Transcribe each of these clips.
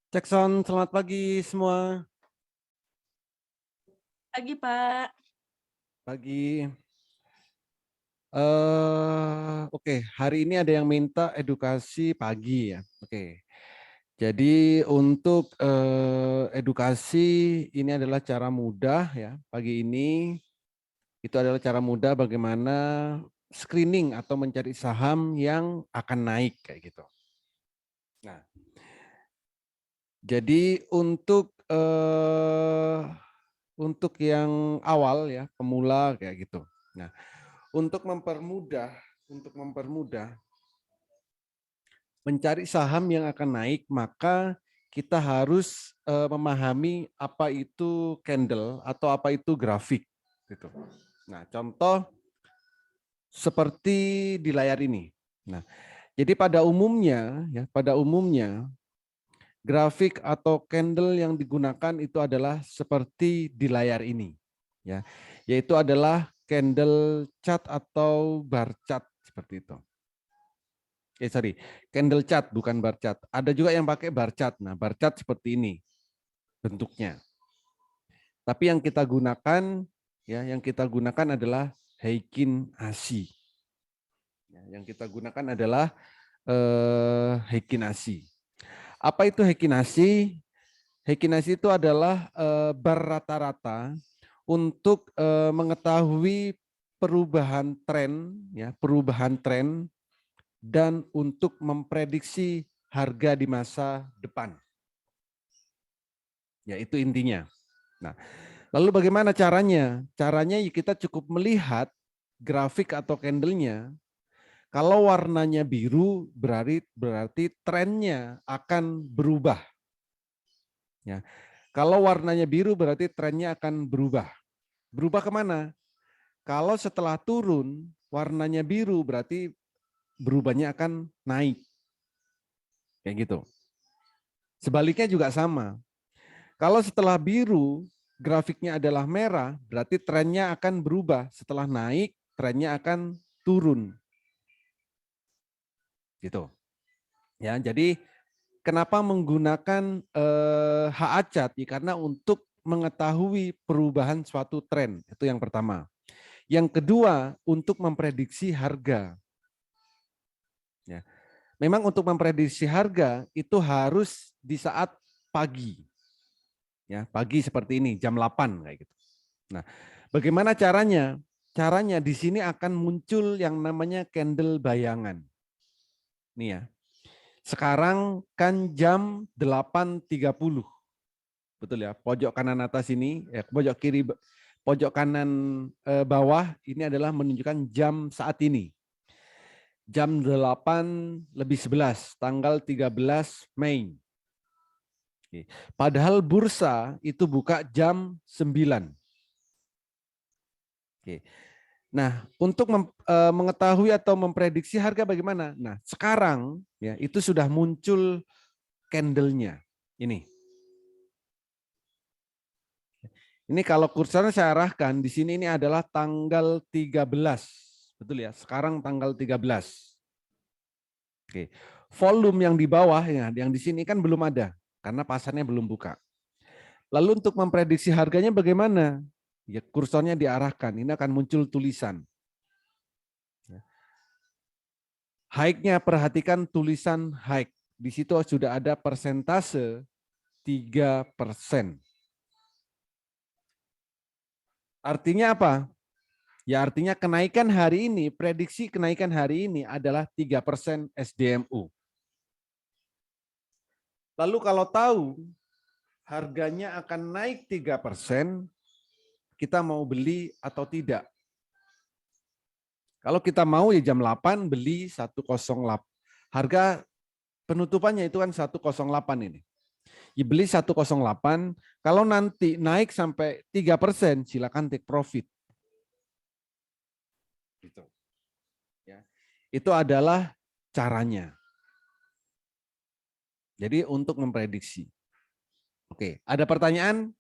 Cek sound, selamat pagi semua. Pagi, Pak. Pagi. Oke, hari ini ada yang minta edukasi pagi ya. Oke. Jadi untuk edukasi ini adalah cara mudah ya. Pagi ini itu adalah cara mudah bagaimana screening atau mencari saham yang akan naik kayak gitu. Nah, jadi untuk yang awal ya, pemula kayak gitu. Nah, untuk mempermudah mencari saham yang akan naik, maka kita harus memahami apa itu candle atau apa itu grafik gitu. Nah, contoh seperti di layar ini. Nah, jadi pada umumnya grafik atau candle yang digunakan itu adalah seperti di layar ini, ya, yaitu adalah candle chart atau bar chart seperti itu. Candle chart bukan bar chart. Ada juga yang pakai bar chart. Nah, bar chart seperti ini bentuknya. Tapi yang kita gunakan adalah Heikin ASI. Yang kita gunakan adalah Heikin ASI. Apa itu Heikin ASI? Heikin ASI itu adalah bar rata-rata untuk mengetahui perubahan tren, ya, perubahan tren dan untuk memprediksi harga di masa depan. Ya, itu intinya. Nah, lalu bagaimana caranya? Caranya kita cukup melihat grafik atau candlenya. Kalau warnanya biru berarti trennya akan berubah. Ya. Kalau warnanya biru berarti trennya akan berubah. Berubah kemana? Kalau setelah turun warnanya biru berarti berubahnya akan naik. Kayak gitu. Sebaliknya juga sama. Kalau setelah biru grafiknya adalah merah, berarti trennya akan berubah. Setelah naik, trennya akan turun. Gitu. Ya, jadi kenapa menggunakan HA chart? Ya, karena untuk mengetahui perubahan suatu tren. Itu yang pertama. Yang kedua, untuk memprediksi harga. Ya. Memang untuk memprediksi harga itu harus di saat pagi. Ya, pagi seperti ini, jam 8 kayak gitu. Nah, bagaimana caranya? Caranya di sini akan muncul yang namanya candle bayangan. Nih ya. Sekarang kan jam 8.30. Betul ya, pojok kanan atas ini, ya, pojok kiri, pojok kanan bawah ini adalah menunjukkan jam saat ini. Jam 8:11, tanggal 13 Mei. Padahal bursa itu buka jam 9. Nah, untuk mengetahui atau memprediksi harga bagaimana? Nah, sekarang ya itu sudah muncul candlenya. Ini. Ini kalau kursornya saya arahkan di sini ini adalah tanggal 13. Betul ya? Sekarang tanggal 13. Oke. Volume yang di bawah ya, yang di sini kan belum ada karena pasarnya belum buka. Lalu untuk memprediksi harganya bagaimana? Ya, kursornya diarahkan. Ini akan muncul tulisan. Hike-nya perhatikan tulisan hike. Di situ sudah ada persentase 3%. Artinya apa? Ya artinya kenaikan hari ini, prediksi kenaikan hari ini adalah 3% SDMU. Lalu kalau tahu harganya akan naik 3%, kita mau beli atau tidak? Kalau kita mau ya jam 8 beli 108. Harga penutupannya itu kan 108 ini. Ya beli 108, kalau nanti naik sampai 3%, silakan take profit. Gitu. Ya. Itu adalah caranya. Jadi untuk memprediksi. Oke, ada pertanyaan?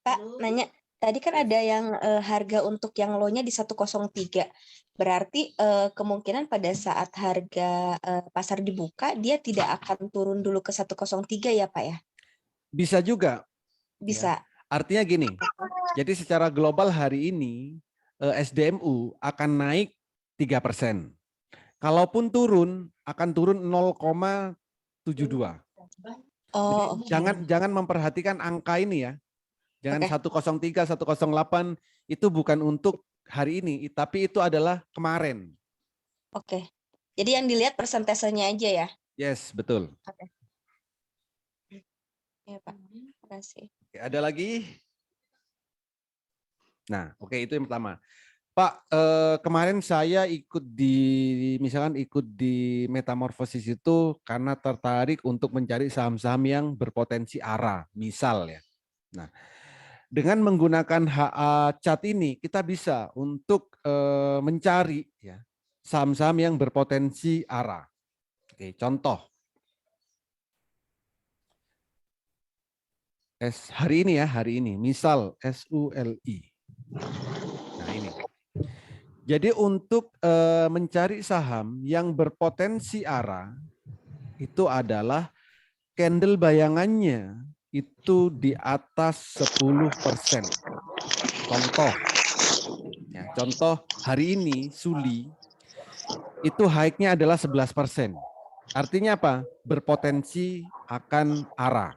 Pak, nanya. Tadi kan ada yang harga untuk yang low-nya di 103. Berarti kemungkinan pada saat harga pasar dibuka, dia tidak akan turun dulu ke 103 ya Pak ya? Bisa juga. Ya. Bisa. Artinya gini, jadi secara global hari ini SDMU akan naik 3%. Kalaupun turun, akan turun 0,72. Jadi Oh, oke. jangan memperhatikan angka ini ya. Jangan Oke. 103, 108 itu bukan untuk hari ini, tapi itu adalah kemarin. Oke. Jadi yang dilihat persentasenya aja ya? Yes, betul. Oke. Ya Pak, terima kasih. Oke, ada lagi? Nah, oke itu yang pertama. Pak, kemarin saya misalkan ikut di metamorfosis itu karena tertarik untuk mencari saham-saham yang berpotensi ARA, misal ya. Nah, dengan menggunakan HA Chat ini kita bisa untuk mencari ya saham-saham yang berpotensi ARA. Oke, contoh hari ini misal SULI. Nah, ini. Jadi untuk mencari saham yang berpotensi ARA itu adalah candle bayangannya itu di atas 10%. Contoh hari ini Suli itu high-nya adalah 11%. Artinya apa? Berpotensi akan ARA.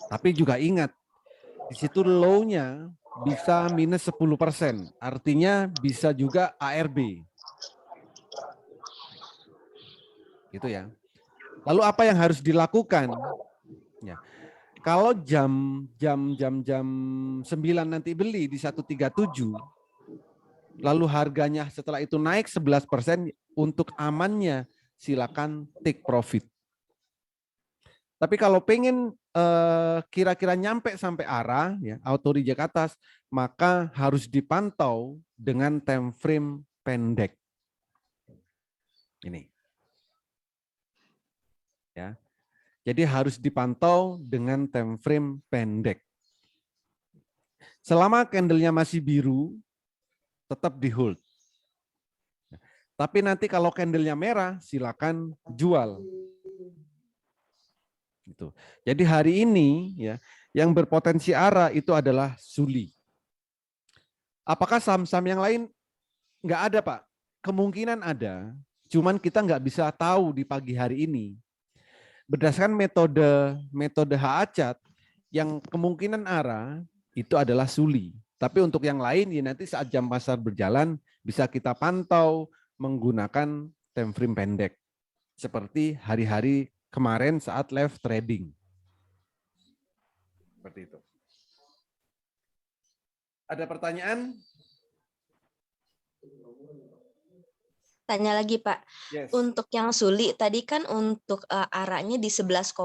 Tapi juga ingat, di situ low-nya bisa minus 10%. Artinya bisa juga ARB. Gitu ya. Lalu apa yang harus dilakukan? Ya. Kalau jam 9 nanti beli di 137, lalu harganya setelah itu naik 11%, untuk amannya silakan take profit. Tapi kalau pengen kira-kira nyampe sampai arah ya auto reject atas, maka harus dipantau dengan time frame pendek. Ini. Ya. Jadi harus dipantau dengan time frame pendek. Selama candle-nya masih biru, tetap di hold. Tapi nanti kalau candle-nya merah, silakan jual. Gitu. Jadi hari ini ya yang berpotensi ARA itu adalah Suli. Apakah saham-saham yang lain? Nggak ada, Pak. Kemungkinan ada, cuman kita nggak bisa tahu di pagi hari ini. Berdasarkan metode HACAT, yang kemungkinan ARA itu adalah Suli. Tapi untuk yang lain ya nanti saat jam pasar berjalan bisa kita pantau menggunakan time frame pendek. Seperti hari-hari kemarin saat live trading. Seperti itu. Ada pertanyaan? Tanya lagi Pak, Yes. untuk yang Suli tadi kan untuk arahnya di 11,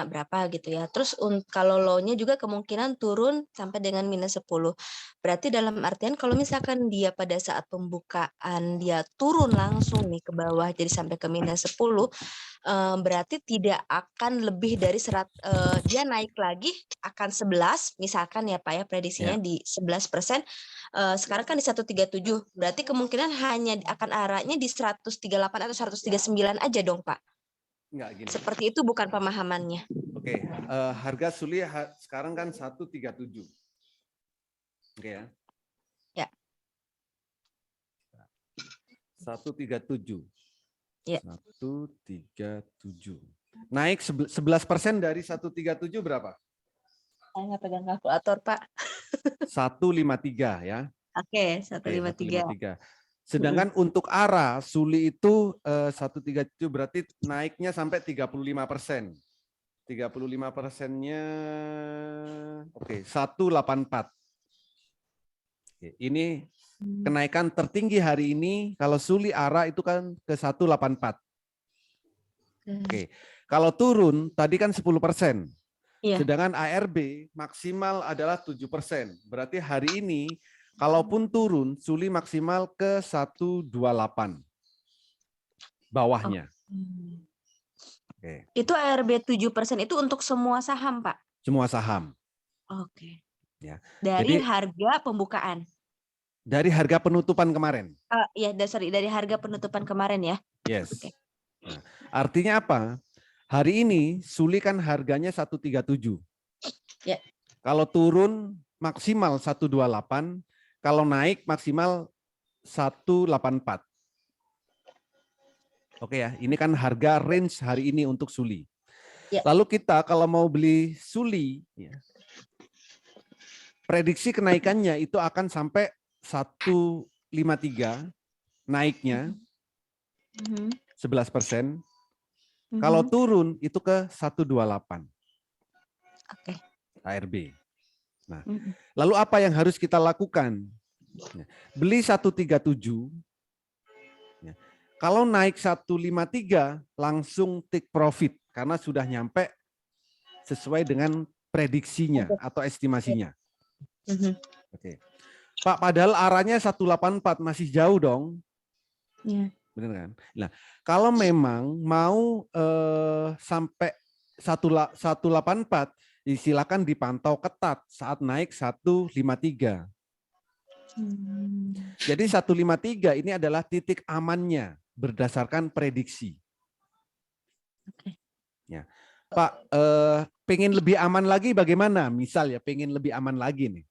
berapa gitu ya. Terus kalau low-nya juga kemungkinan turun sampai dengan minus 10. Berarti dalam artian kalau misalkan dia pada saat pembukaan dia turun langsung nih ke bawah jadi sampai ke minus 10, berarti tidak akan lebih dari dia naik lagi akan 11 misalkan ya Pak ya prediksinya di 11%. Sekarang kan di 137, berarti kemungkinan hanya akan arahnya di 138 atau 139 aja dong Pak? Enggak gini. Seperti itu bukan pemahamannya. Oke, harga Suli sekarang kan 137. Oke ya. Ya. 137. Ya. 137. Naik 11% dari 137 berapa? Saya nggak pegang kalkulator, Pak. 153 ya. Oke, 153. Sedangkan untuk ARA, Suli itu 137 berarti naiknya sampai 35%. 35%-nya oke, 184. Oke, ini kenaikan tertinggi hari ini kalau Suli ARA itu kan ke 184. Oke. Kalau turun tadi kan 10%. Iya. Sedangkan ARB maksimal adalah 7%. Berarti hari ini kalaupun turun Suli maksimal ke 128. Bawahnya. Oke. Itu ARB 7% itu untuk semua saham, Pak? Semua saham. Oke. Ya. Dari Jadi harga pembukaan. dari harga penutupan kemarin. Ya, dari harga penutupan kemarin ya. Yes. Oke. Nah, artinya apa? Hari ini Suli kan harganya 137. Ya. Kalau turun maksimal 128, kalau naik maksimal 184. Oke ya, ini kan harga range hari ini untuk Suli. Ya. Lalu kita kalau mau beli Suli, ya, prediksi kenaikannya itu akan sampai 153 naiknya 11%. Kalau turun itu ke 128 Oke. ARB. Nah, lalu apa yang harus kita lakukan? Beli 137, kalau naik 153 langsung take profit karena sudah nyampe sesuai dengan prediksinya atau estimasinya. Oke. Pak, padahal arahnya 184 masih jauh dong. Ya. Benar kan? Nah, kalau memang mau sampai 184, silakan dipantau ketat saat naik 153. Jadi 153 ini adalah titik amannya berdasarkan prediksi. Ya. Pak, pengen lebih aman lagi bagaimana? Misal ya, pengen lebih aman lagi nih.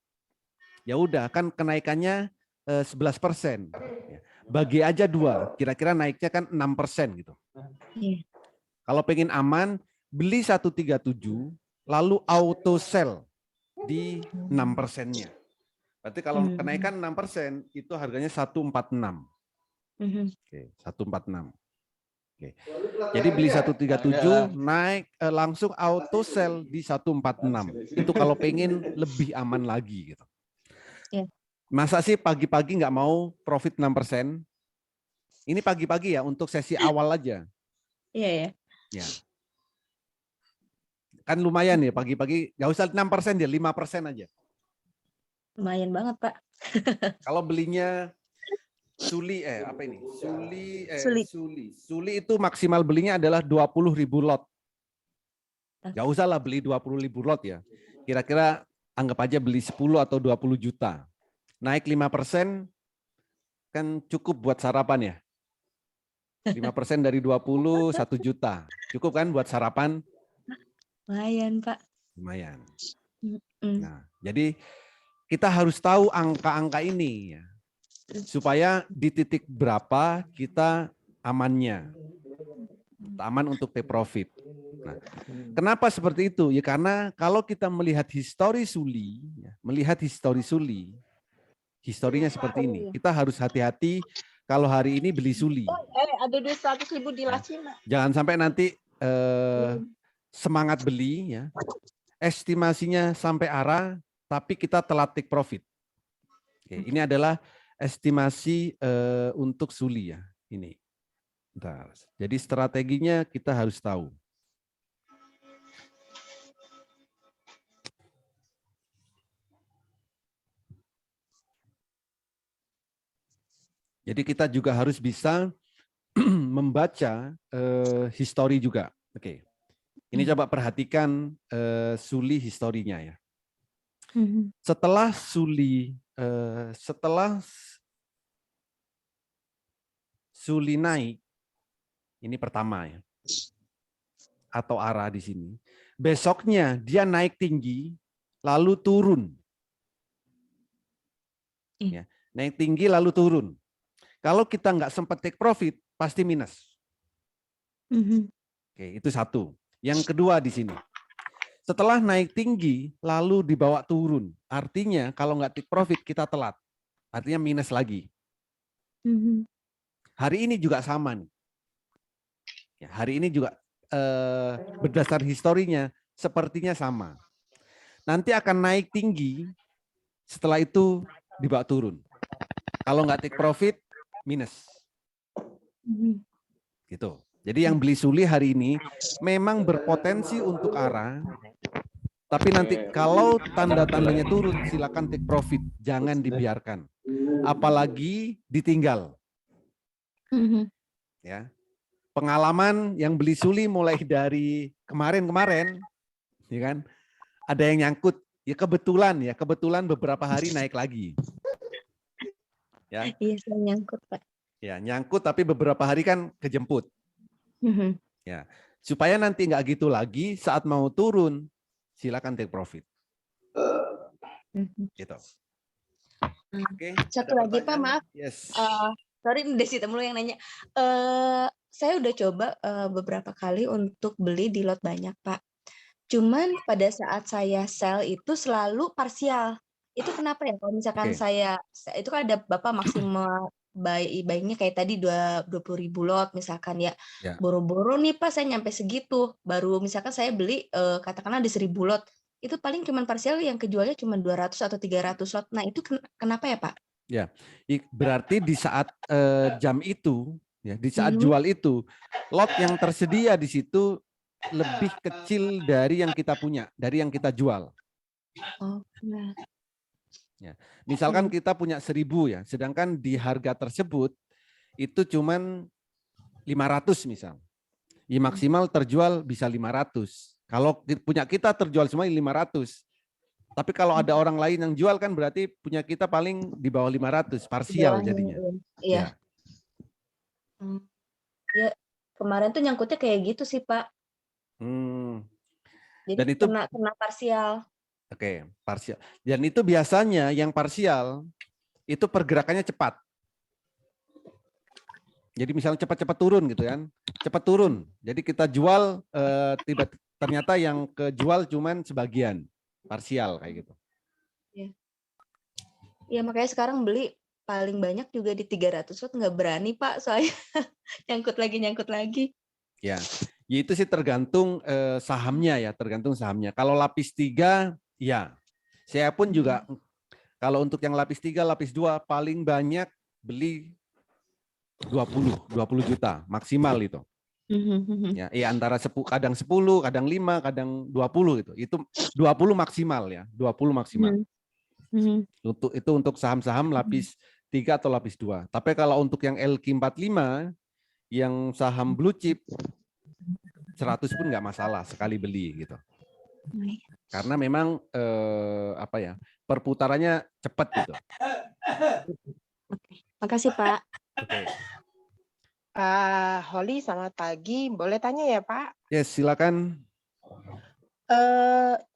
Ya udah, kan kenaikannya 11%. Bagi aja 2, kira-kira naiknya kan 6% gitu. Kalau pengen aman, beli 137, lalu auto sell di 6%-nya. Berarti kalau kenaikan 6%, itu harganya 146. Oke, 146. Oke. Jadi beli 137, naik langsung auto sell di 146. Itu kalau pengen lebih aman lagi gitu. Masa sih pagi-pagi nggak mau profit 6%? Ini pagi-pagi ya untuk sesi awal aja. Iya ya. Ya. Kan lumayan ya pagi-pagi, nggak usah 6% ya, 5% aja. Lumayan banget, Pak. Kalau belinya Suli apa ini? Suli itu maksimal belinya adalah 20.000 lot. Nggak usah lah beli 20.000 lot ya. Kira-kira anggap aja beli 10 atau 20 juta. Naik 5% kan cukup buat sarapan ya. 5% dari 20, 1 juta. Cukup kan buat sarapan? Lumayan, Pak. Lumayan. Nah, jadi kita harus tahu angka-angka ini ya, supaya di titik berapa kita amannya. Aman untuk take profit. Nah, kenapa seperti itu? Ya karena kalau kita melihat histori Suli, historinya seperti ini. Kita harus hati-hati kalau hari ini beli Suli. Ada 200.000 di Lasima. Jangan sampai nanti semangat beli, ya, estimasinya sampai arah, tapi kita telat take profit. Oke, ini adalah estimasi untuk Suli ya. Ini. Bentar. Jadi strateginya kita harus tahu. Jadi kita juga harus bisa membaca histori juga. Oke. Ini coba perhatikan Suli historinya ya. Setelah Suli naik, ini pertama ya. Atau arah di sini. Besoknya dia naik tinggi lalu turun. Ya, naik tinggi lalu turun. Kalau kita nggak sempat take profit, pasti minus. Oke, itu satu. Yang kedua di sini. Setelah naik tinggi, lalu dibawa turun. Artinya kalau nggak take profit, kita telat. Artinya minus lagi. Hari ini juga sama nih. Ya, hari ini juga berdasar historinya, sepertinya sama. Nanti akan naik tinggi, setelah itu dibawa turun. Kalau nggak take profit, minus. Gitu. Jadi yang beli Suli hari ini memang berpotensi untuk arah, tapi nanti kalau tanda-tandanya turun, silakan take profit, jangan dibiarkan. Apalagi ditinggal. Ya. Pengalaman yang beli Suli mulai dari kemarin-kemarin, ya kan? Ada yang nyangkut, Ya kebetulan beberapa hari naik lagi. Ya, Iya, saya nyangkut, Pak. ya nyangkut tapi beberapa hari kan kejemput. Mhm. Ya, supaya nanti nggak gitu lagi saat mau turun, silakan take profit. Mhm. Gitu. Nah, Oke, satu ada lagi Pak, pertanyaan? maaf. Yes. Sorry, Desi mulu yang nanya. Saya udah coba beberapa kali untuk beli di lot banyak, Pak. Cuman pada saat saya sell itu selalu parsial. Itu kenapa ya? Kalau misalkan Oke. itu kan ada Bapak maksimal buyingnya kayak tadi 20.000 lot misalkan ya. Ya. Boro-boro nih Pak, saya nyampe segitu. Baru misalkan saya beli katakanlah ada 1.000 lot. Itu paling cuman parsial yang kejualnya cuma 200 atau 300 lot. Nah, itu kenapa ya, Pak? Ya, berarti di saat jam itu, ya, di saat Mhm. jual itu, lot yang tersedia di situ lebih kecil dari yang kita punya, dari yang kita jual. Oh, nah. Ya. Misalkan kita punya 1.000 ya, sedangkan di harga tersebut itu cuman 500 misal. Ya, maksimal terjual bisa 500. Kalau punya kita terjual semua 500. Tapi kalau ada orang lain yang jual kan berarti punya kita paling di bawah 500, Di parsial bawahnya, jadinya. iya. Ya. Ya, kemarin tuh nyangkutnya kayak gitu sih, Pak. Jadi Dan itu kena parsial. oke, parsial. Dan itu biasanya yang parsial itu pergerakannya cepat. Jadi misalnya cepat-cepat turun gitu kan. Cepat turun. Jadi kita jual ternyata yang kejual cuman sebagian, parsial kayak gitu. Ya. Ya makanya sekarang beli paling banyak juga di 300 watt nggak berani, Pak, soalnya nyangkut lagi. Ya. Itu sih tergantung sahamnya ya, tergantung sahamnya. Kalau lapis 3 ya. Saya pun juga kalau untuk yang lapis 3, lapis 2 paling banyak beli 20 juta maksimal itu. Ya, antara kadang 10, kadang 5, kadang 20 gitu. Itu 20 maksimal ya, 20 maksimal. Untuk saham-saham lapis 3 atau lapis 2. Tapi kalau untuk yang LQ45 yang saham blue chip 100 pun nggak masalah sekali beli gitu. Karena memang perputarannya cepat gitu. Oke. Makasih, Pak. Oke. Holly, selamat pagi. Boleh tanya ya, Pak? Yes, silakan.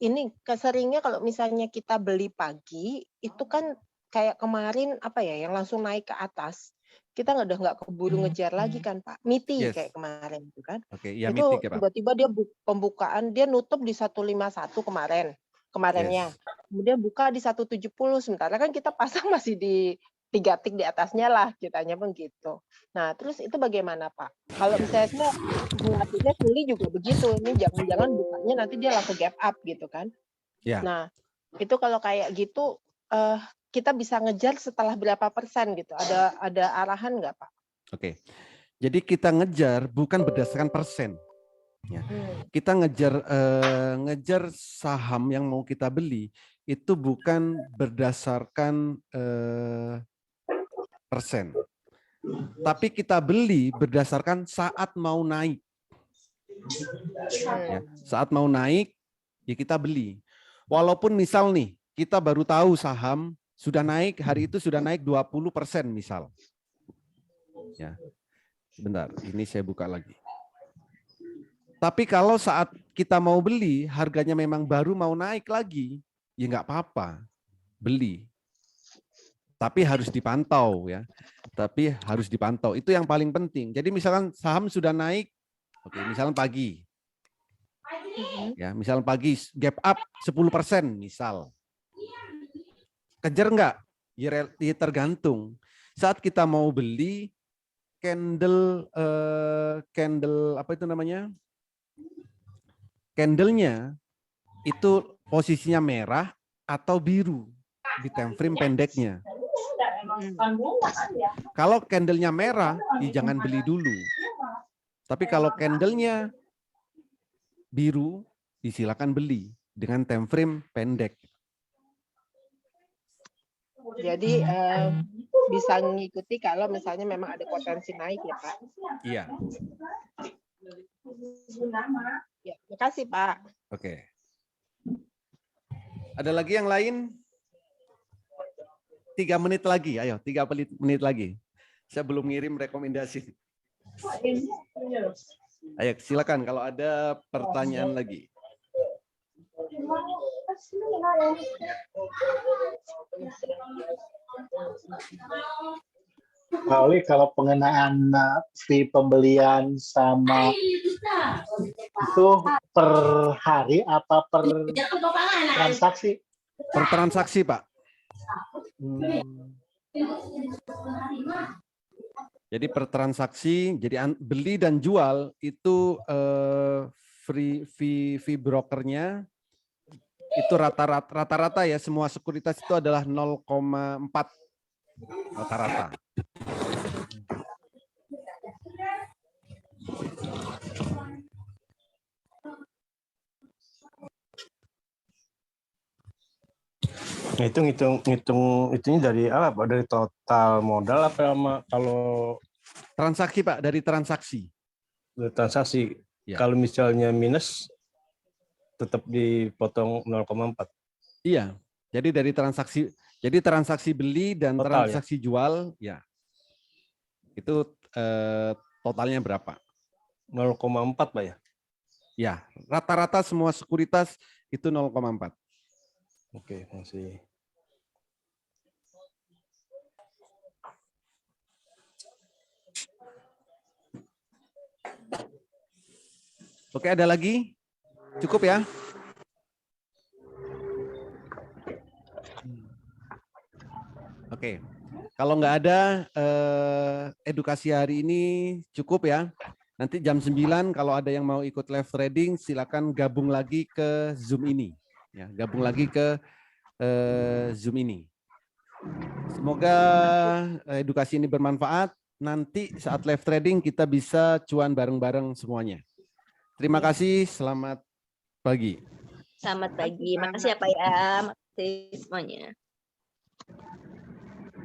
Ini keseringnya kalau misalnya kita beli pagi, itu kan kayak kemarin yang langsung naik ke atas. Kita nggak keburu ngejar lagi kan, Pak. MITI Yes. kayak kemarin itu kan. Oke, ya Itu mitik ya, Pak. tiba-tiba dia pembukaan dia nutup di 151 kemarinnya. Yes. Kemudian buka di 170, sementara kan kita pasang masih di 3 tik di atasnya lah, kitanya begitu. Nah, terus itu bagaimana, Pak? Kalau misalnya khawatirnya Suli juga begitu, ini jangan-jangan bukanya nanti dia langsung gap up gitu kan. Ya. Nah, itu kalau kayak gitu kita bisa ngejar setelah berapa persen gitu? Ada arahan nggak, Pak? Oke. Jadi kita ngejar bukan berdasarkan persen. Ya. Kita ngejar saham yang mau kita beli itu bukan berdasarkan persen. Tapi kita beli berdasarkan saat mau naik. Ya, saat mau naik, ya kita beli. Walaupun misal nih, kita baru tahu saham sudah naik, hari itu sudah naik 20% misal. Ya. Sebentar, ini saya buka lagi. Tapi kalau saat kita mau beli, harganya memang baru mau naik lagi, ya nggak apa-apa, beli. Tapi harus dipantau ya. Tapi harus dipantau. Itu yang paling penting. Jadi misalkan saham sudah naik, oke, misalkan pagi. Ya, misalkan pagi gap up 10% misal. Kejar nggak? Ya tergantung. Saat kita mau beli candle apa itu namanya? Candlenya itu posisinya merah atau biru di time frame pendeknya. Kalau candlenya merah, ya jangan beli dulu. Tapi kalau candlenya biru, disilakan beli dengan time frame pendek. Jadi bisa mengikuti kalau misalnya memang ada potensi naik ya, Pak? Iya. Ya, terima kasih, Pak. Oke. Ada lagi yang lain? 3 menit lagi, ayo 3 menit lagi. Saya belum ngirim rekomendasi. Ayo silakan kalau ada pertanyaan lagi. Pak Oli, kalau pengenaan fee pembelian sama itu per hari apa per transaksi? Per transaksi, Pak. Jadi per transaksi, jadi beli dan jual itu free fee brokernya itu rata-rata ya, semua sekuritas itu adalah 0,4 rata-rata. Ngitung itunya dari apa Pak? Dari total modal apa sama kalau Transaksi, Pak, dari transaksi. dari transaksi? Ya. Kalau misalnya minus tetap dipotong 0,4. Iya. Jadi transaksi beli dan Total, transaksi jual ya. Itu totalnya berapa? 0,4 Pak ya? Ya, rata-rata semua sekuritas itu 0,4. Oke, masih. Oke, ada lagi? Cukup ya? Oke. Kalau nggak ada edukasi hari ini cukup ya. Nanti jam 9 kalau ada yang mau ikut live trading silakan gabung lagi ke Zoom ini. Ya, gabung lagi ke Zoom ini. Semoga edukasi ini bermanfaat. Nanti saat live trading kita bisa cuan bareng-bareng semuanya. Terima kasih, selamat pagi. Selamat pagi. Makasih ya Pak ya. Makasih semuanya.